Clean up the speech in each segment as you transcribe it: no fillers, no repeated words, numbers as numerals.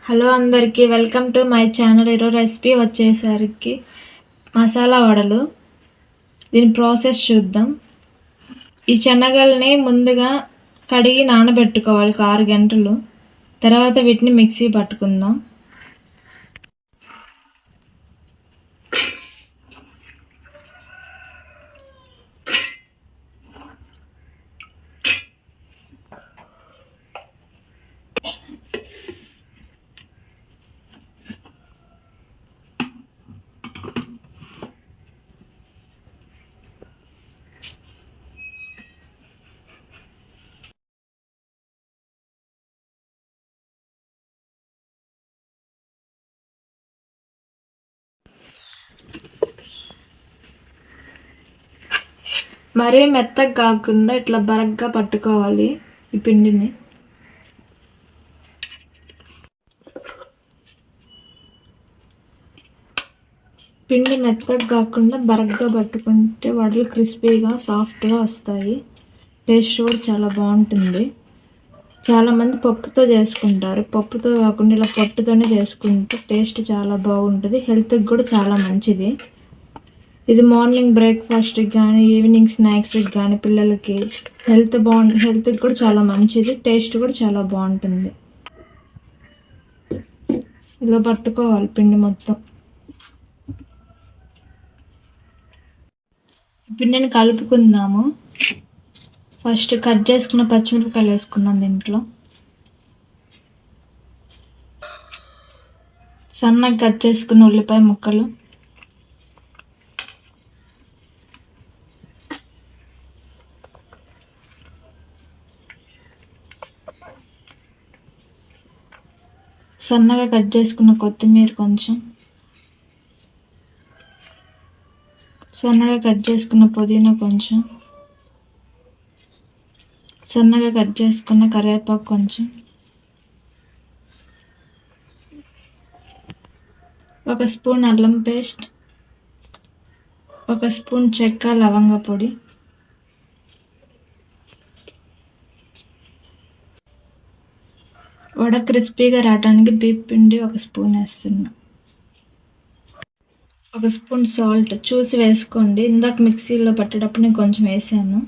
Hello అందరికీ welcome to my channel. ఈరోజు recipe వచ్చేసరికి మసాలా వడలు. దీని ప్రాసెస్ చూద్దాం. ఈ శనగల్ని ముందుగా కడిగి నానబెట్టుకోవాలి 6 గంటలు. తర్వాత వీటిని మిక్సీ పట్టుకుందాం. మరీ మెత్తగా కాకుండా ఇట్లా బరగ్గా పట్టుకోవాలి ఈ పిండిని. పిండి మెత్తగా కాకుండా బరగ్గా పట్టుకుంటే వడలు క్రిస్పీగా సాఫ్ట్గా వస్తాయి. టేస్ట్ కూడా చాలా బాగుంటుంది. చాలామంది పప్పుతో చేసుకుంటారు. పప్పుతో కాకుండా ఇలా పొట్టుతోనే చేసుకుంటే టేస్ట్ చాలా బాగుంటుంది. హెల్త్కి కూడా చాలా మంచిది. ఇది మార్నింగ్ బ్రేక్ఫాస్ట్కి కానీ ఈవినింగ్ స్నాక్స్కి కానీ పిల్లలకి హెల్త్కి కూడా చాలా మంచిది. టేస్ట్ కూడా చాలా బాగుంటుంది. ఇలా పట్టుకోవాలి పిండి మొత్తం. పిండిని కలుపుకుందాము. ఫస్ట్ కట్ చేసుకున్న పచ్చిమిరపకాయలు వేసుకుందాం. దీంట్లో సన్నగా కట్ చేసుకున్న ఉల్లిపాయ ముక్కలు, సన్నగా కట్ చేసుకున్న కొత్తిమీర కొంచెం, సన్నగా కట్ చేసుకున్న పుదీనా కొంచెం, సన్నగా కట్ చేసుకున్న కరివేపాకు కొంచెం, ఒక స్పూన్ అల్లం పేస్ట్, ఒక స్పూన్ చెక్క లవంగ పొడి, వడ క్రిస్పీగా రావడానికి బీప్ పిండి ఒక స్పూన్ వేస్తున్నా. ఒక స్పూన్ సాల్ట్ చూసి వేసుకోండి. ఇందాక మిక్సీలో పట్టేటప్పుడు నేను కొంచెం వేసాను.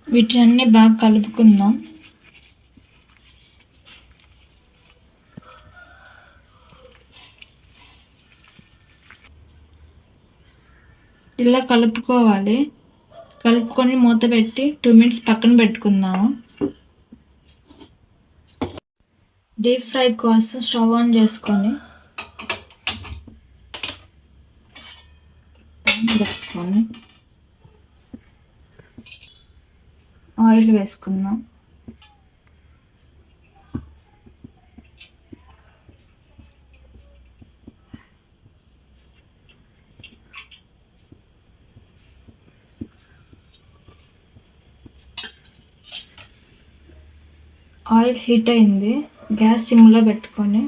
వీటిని బాగా కలుపుకుందాం. ఇలా కలుపుకోవాలి. కలుపుకొని మూత పెట్టి 2 మినిట్స్ పక్కన పెట్టుకుందాము. డీప్ ఫ్రై కోసం స్టవ్ ఆన్ చేసుకొని ఆయిల్ వేసుకుందాం. ఆయిల్ హీట్ అయింది. గ్యాస్ సిమ్లో పెట్టుకొని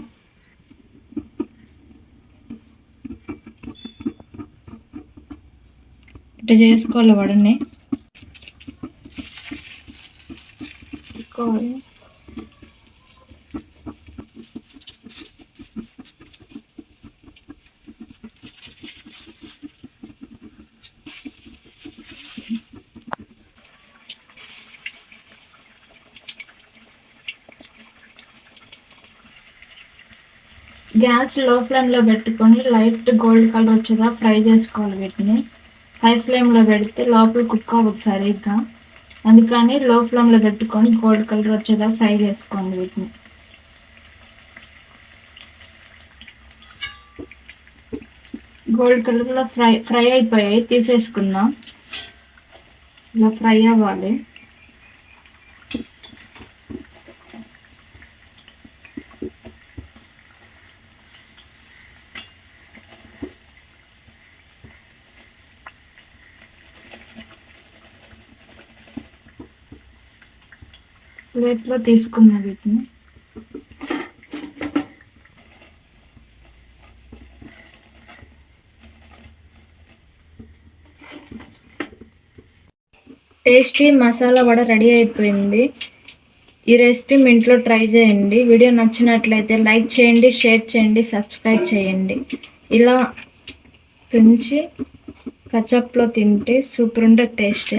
ఇట్లా చేసుకోవాలి. వడని తీసుకోవాలి. గ్యాస్ లో ఫ్లేమ్లో పెట్టుకొని లైట్ గోల్డ్ కలర్ వచ్చేదా ఫ్రై చేసుకోవాలి. వీటిని హై ఫ్లేమ్లో పెడితే లోపల కుక్ అవ్వదు సరిగ్గా. అందుకని లో ఫ్లేమ్లో పెట్టుకొని గోల్డ్ కలర్ వచ్చేదా ఫ్రై చేసుకోండి. వీటిని గోల్డ్ కలర్లో ఫ్రై అయిపోయాయి. తీసేసుకుందాం. ఇలా ఫ్రై అవ్వాలి. ప్లేట్లో తీసుకున్న వీటిని టేస్టీ మసాలా వడ రెడీ అయిపోయింది. ఈ రెసిపీ మీ ఇంట్లో ట్రై చేయండి. వీడియో నచ్చినట్లయితే లైక్ చేయండి, షేర్ చేయండి, సబ్స్క్రైబ్ చేయండి. ఇలా తుంచి కచప్లో తింటే సూపర్ ఉంటుంది టేస్ట్.